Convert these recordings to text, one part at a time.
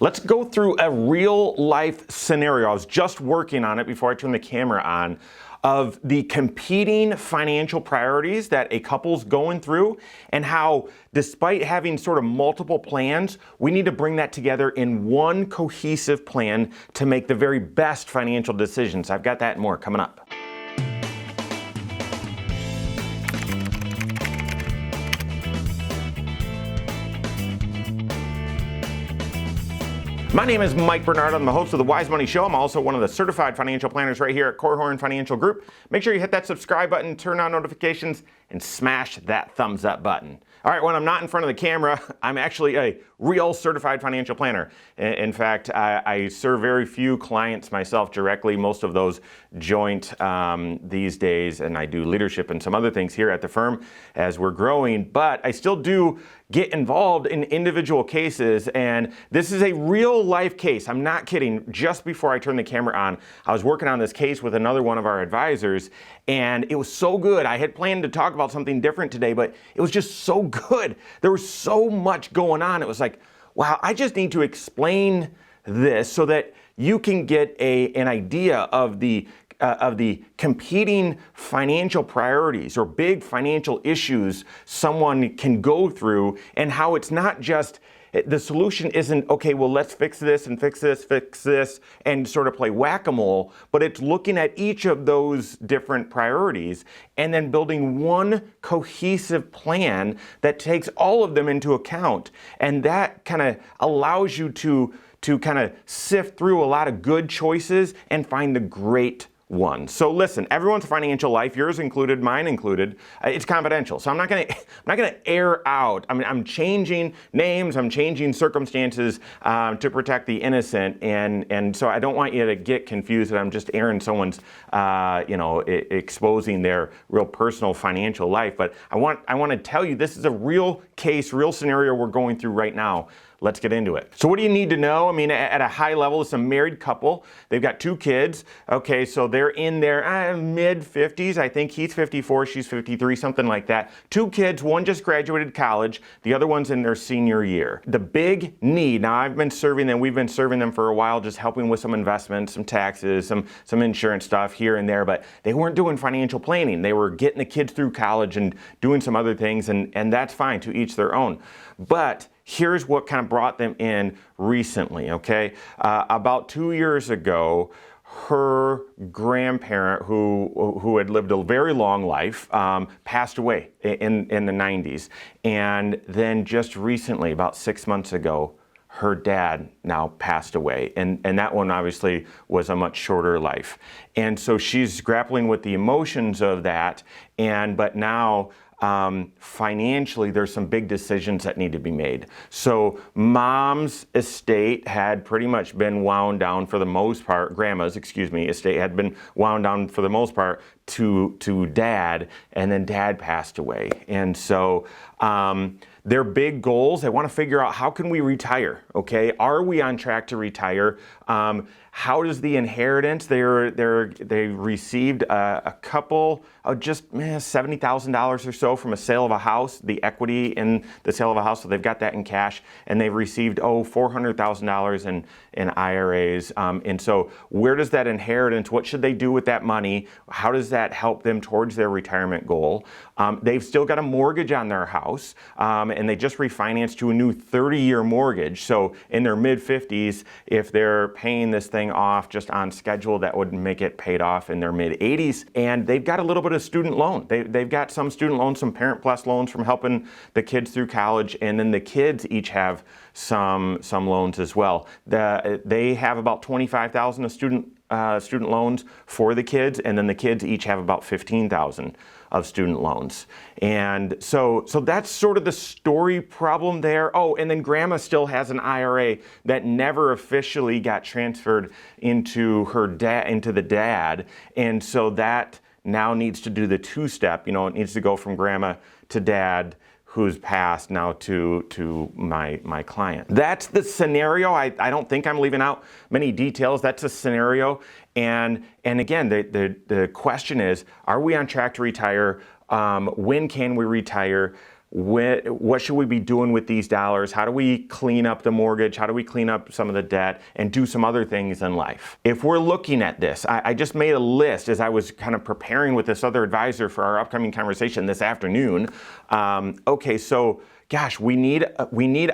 Let's go through a real life scenario. I was just working on it before I turned the camera on, of the competing financial priorities that a couple's going through, and how despite having sort of multiple plans, we need to bring that together in one cohesive plan to make the very best financial decisions. I've got that and more coming up. My name is Mike Bernard. I'm the host of the Wise Money Show. I'm also one of the certified financial planners right here at Korhorn Financial Group. Make sure you hit that subscribe button, turn on notifications, and smash that thumbs up button. All right, when I'm not in front of the camera, I'm actually a real certified financial planner. In fact, I serve very few clients myself directly, most of those joint these days, and I do leadership and some other things here at the firm as we're growing, but I still do get involved in individual cases, and this is a real life case. I'm not kidding. Just before I turned the camera on, I was working on this case with another one of our advisors, and it was so good. I had planned to talk about something different today, but it was just so good. There was so much going on. It was like, wow, I just need to explain this so that you can get an idea of the competing financial priorities or big financial issues someone can go through, and how it's not just, the solution isn't, okay, well, let's fix this and fix this, and sort of play whack-a-mole, but it's looking at each of those different priorities and then building one cohesive plan that takes all of them into account. And that kind of allows you to kind of sift through a lot of good choices and find the great one. So listen, everyone's financial life, yours included, mine included, it's confidential. So I'm not gonna air out. I mean, I'm changing names, I'm changing circumstances to protect the innocent, and so I don't want you to get confused that I'm just airing someone's, exposing their real personal financial life. But I want to tell you, this is a real case, real scenario we're going through right now. Let's get into it. So what do you need to know? I mean, at a high level, it's a married couple. They've got 2 kids. Okay, so they're in their mid-50s. I think he's 54, she's 53, something like that. 2 kids, one just graduated college, the other one's in their senior year. The big need, now I've been serving them, we've been serving them for a while, just helping with some investments, some taxes, some insurance stuff here and there, but they weren't doing financial planning. They were getting the kids through college and doing some other things, and that's fine, to each their own. But here's what kind of brought them in recently, okay? About 2 years ago, her grandparent, who had lived a very long life, passed away in the 90s. And then just recently, about 6 months ago, her dad now passed away. And that one obviously was a much shorter life. And so she's grappling with the emotions of that, but now, financially, there's some big decisions that need to be made. So mom's estate had pretty much been wound down for the most part, grandma's, estate had been wound down for the most part to dad, and then dad passed away. And so their big goals, they want to figure out, how can we retire, okay? Are we on track to retire? How does the inheritance, they received a couple of just $70,000 or so from a sale of a house, the equity in the sale of a house, so they've got that in cash, and they've received $400,000 in IRAs. And so where does that inheritance, what should they do with that money? How does that help them towards their retirement goal? They've still got a mortgage on their house, and they just refinanced to a new 30-year mortgage. So in their mid-50s, if they're paying this thing off just on schedule, that would make it paid off in their mid-80s. And they've got a little bit of student loan. They've got some student loans, some Parent Plus loans from helping the kids through college, and then the kids each have some loans as well. They have about $25,000 of student loans for the kids, and then the kids each have about $15,000 of student loans. And so that's sort of the story problem there. Oh, and then grandma still has an IRA that never officially got transferred into the dad. And so that now needs to do the 2-step, it needs to go from grandma to dad, who's passed, now to my client. That's the scenario. I don't think I'm leaving out many details. That's a scenario. And again, the question is, are we on track to retire? When can we retire? what should we be doing with these dollars? How do we clean up the mortgage? How do we clean up some of the debt and do some other things in life? If we're looking at this, I just made a list as I was kind of preparing with this other advisor for our upcoming conversation this afternoon. Okay, so gosh, we need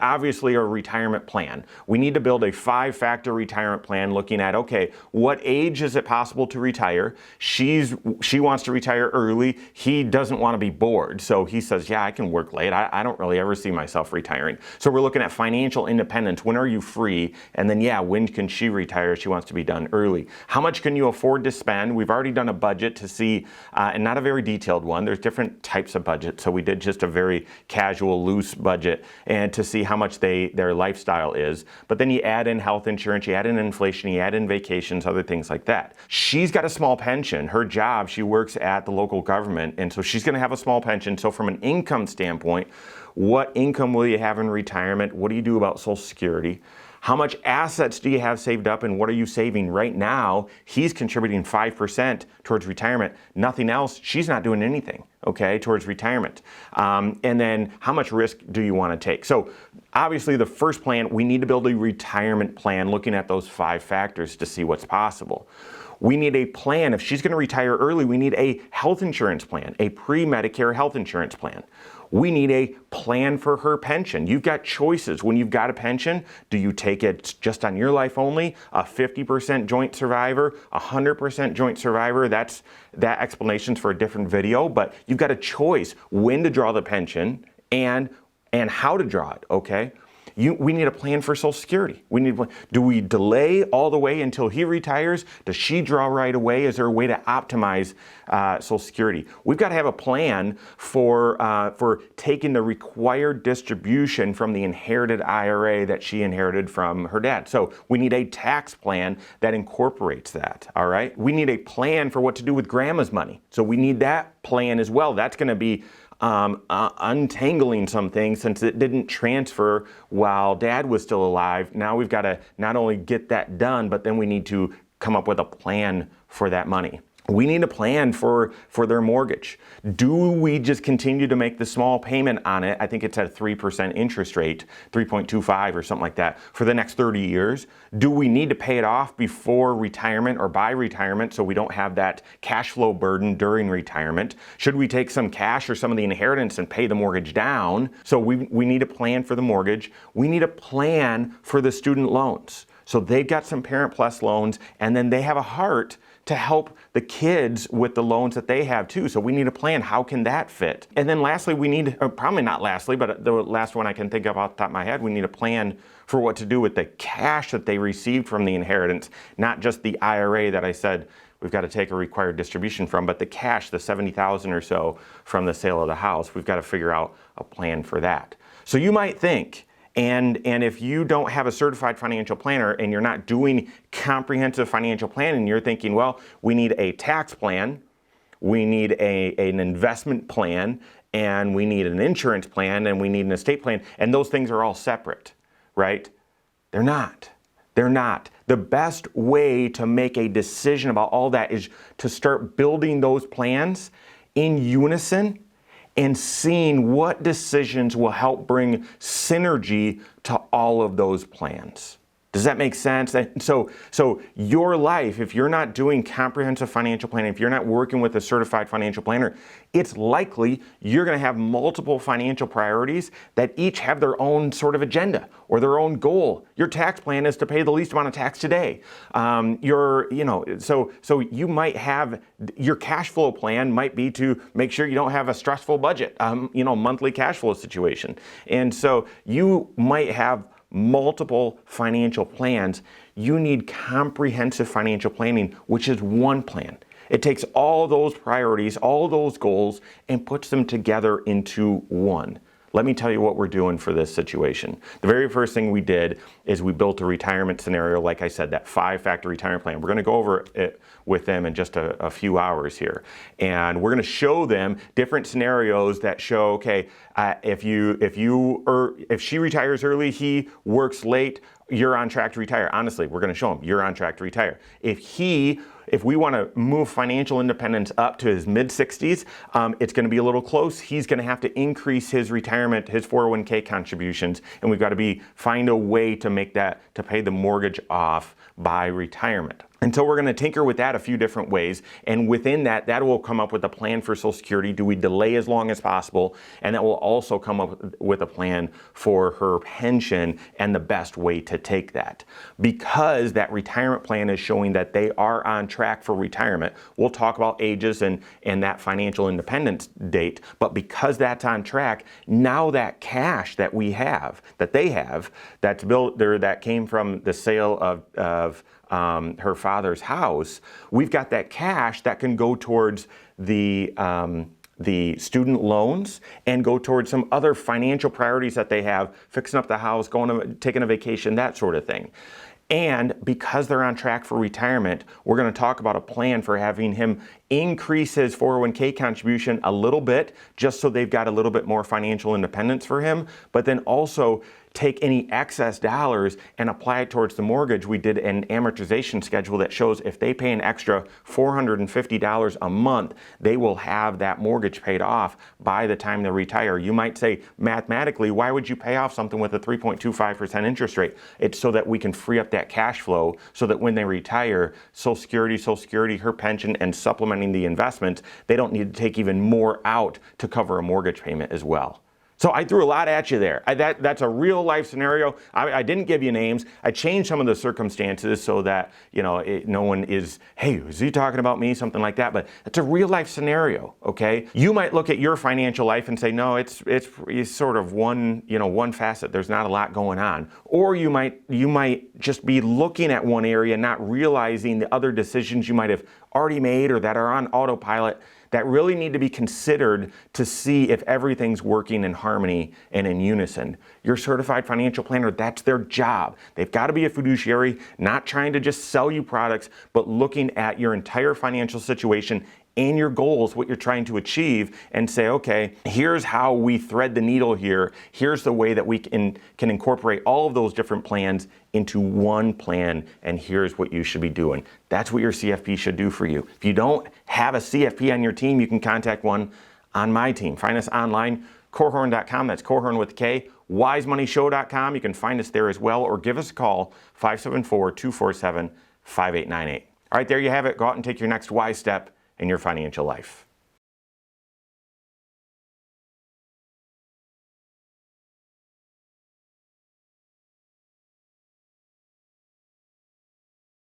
obviously a retirement plan. We need to build a 5-factor retirement plan looking at, okay, what age is it possible to retire? She wants to retire early. He doesn't want to be bored. So he says, yeah, I can work late. I don't really ever see myself retiring. So we're looking at financial independence. When are you free? And then, yeah, when can she retire? She wants to be done early. How much can you afford to spend? We've already done a budget to see, and not a very detailed one. There's different types of budgets. So we did just a very casual, loose budget and to see how much their lifestyle is. But then you add in health insurance, you add in inflation, you add in vacations, other things like that. She's got a small pension. Her job, she works at the local government, and so she's going to have a small pension. So from an income standpoint, what income will you have in retirement? What do you do about Social Security? How much assets do you have saved up, and what are you saving right now? He's contributing 5% towards retirement. Nothing else. She's not doing anything, okay, towards retirement. And then how much risk do you want to take? So obviously the first plan, we need to build a retirement plan looking at those 5 factors to see what's possible. We need a plan. If she's going to retire early, we need a health insurance plan, a pre-Medicare health insurance plan. We need a plan for her pension. You've got choices. When you've got a pension, do you take it just on your life only? A 50% joint survivor, 100% joint survivor? That explanation's for a different video, but you've got a choice when to draw the pension and how to draw it, okay? We need a plan for Social Security. Do we delay all the way until he retires? Does she draw right away? Is there a way to optimize Social Security? We've got to have a plan for taking the required distribution from the inherited IRA that she inherited from her dad. So we need a tax plan that incorporates that, all right? We need a plan for what to do with grandma's money. So we need that plan as well. That's going to be untangling some things since it didn't transfer while dad was still alive. Now we've got to not only get that done, but then we need to come up with a plan for that money. We need a plan for their mortgage. Do we just continue to make the small payment on it? I think it's at a 3% interest rate, 3.25 or something like that, for the next 30 years. Do we need to pay it off before retirement or by retirement so we don't have that cash flow burden during retirement? Should we take some cash or some of the inheritance and pay the mortgage down? So we need a plan for the mortgage. We need a plan for the student loans. So they've got some Parent Plus loans, and then they have a heart to help the kids with the loans that they have too. So we need a plan. How can that fit? And then lastly, we need, or probably not lastly, but the last one I can think of off the top of my head, we need a plan for what to do with the cash that they received from the inheritance, not just the IRA that I said we've got to take a required distribution from, but the cash, the $70,000 or so from the sale of the house. We've got to figure out a plan for that. So you might think, and if you don't have a certified financial planner and you're not doing comprehensive financial planning, you're thinking, well, we need a tax plan, we need an investment plan, and we need an insurance plan, and we need an estate plan, and those things are all separate, right? They're not. They're not. The best way to make a decision about all that is to start building those plans in unison and seeing what decisions will help bring synergy to all of those plans. Does that make sense? So your life, if you're not doing comprehensive financial planning, if you're not working with a certified financial planner, it's likely you're going to have multiple financial priorities that each have their own sort of agenda or their own goal. Your tax plan is to pay the least amount of tax today. So you might have your cash flow plan might be to make sure you don't have a stressful budget, monthly cash flow situation. And so you might have multiple financial plans. You need comprehensive financial planning, which is one plan. It takes all those priorities, all those goals, and puts them together into one. Let me tell you what we're doing for this situation. The very first thing we did is we built a retirement scenario, like I said, that 5-factor retirement plan. We're going to go over it with them in just a few hours here. And we're going to show them different scenarios that show, okay, if she retires early, he works late, you're on track to retire. Honestly, we're going to show him you're on track to retire. If if we want to move financial independence up to his mid-60s, it's going to be a little close. He's going to have to increase his retirement, his 401k contributions, and we've got to find a way to make that, to pay the mortgage off by retirement. And so we're going to tinker with that a few different ways, and within that will come up with a plan for Social Security. Do we delay as long as possible? And that will also come up with a plan for her pension and the best way to take that. Because that retirement plan is showing that they are on track for retirement. We'll talk about ages and that financial independence date, but because that's on track, now that cash that we have, that they have, that's built there, that came from the sale of her father's house, we've got that cash that can go towards the student loans and go towards some other financial priorities that they have, fixing up the house, taking a vacation, that sort of thing. And because they're on track for retirement, we're going to talk about a plan for having him increase his 401k contribution a little bit, just so they've got a little bit more financial independence for him, but then also take any excess dollars and apply it towards the mortgage. We did an amortization schedule that shows if they pay an extra $450 a month, they will have that mortgage paid off by the time they retire. You might say, mathematically, why would you pay off something with a 3.25% interest rate? It's so that we can free up that cash flow so that when they retire, Social Security, her pension, and supplementing the investments, they don't need to take even more out to cover a mortgage payment as well. So I threw a lot at you there. That's a real life scenario. I didn't give you names. I changed some of the circumstances so that, no one is, hey, is he talking about me? Something like that. But it's a real life scenario, okay? You might look at your financial life and say, no, it's sort of one facet. There's not a lot going on. Or you might just be looking at one area, not realizing the other decisions you might have already made or that are on autopilot that really need to be considered to see if everything's working in harmony and in unison. Your certified financial planner, that's their job. They've got to be a fiduciary, not trying to just sell you products, but looking at your entire financial situation and your goals, what you're trying to achieve, and say, okay, here's how we thread the needle here. Here's the way that we can incorporate all of those different plans into one plan, and here's what you should be doing. That's what your CFP should do for you. If you don't have a CFP on your team, you can contact one on my team. Find us online, Korhorn.com, that's Korhorn with a K, wisemoneyshow.com, you can find us there as well, or give us a call, 574-247-5898. All right, there you have it. Go out and take your next wise step in your financial life.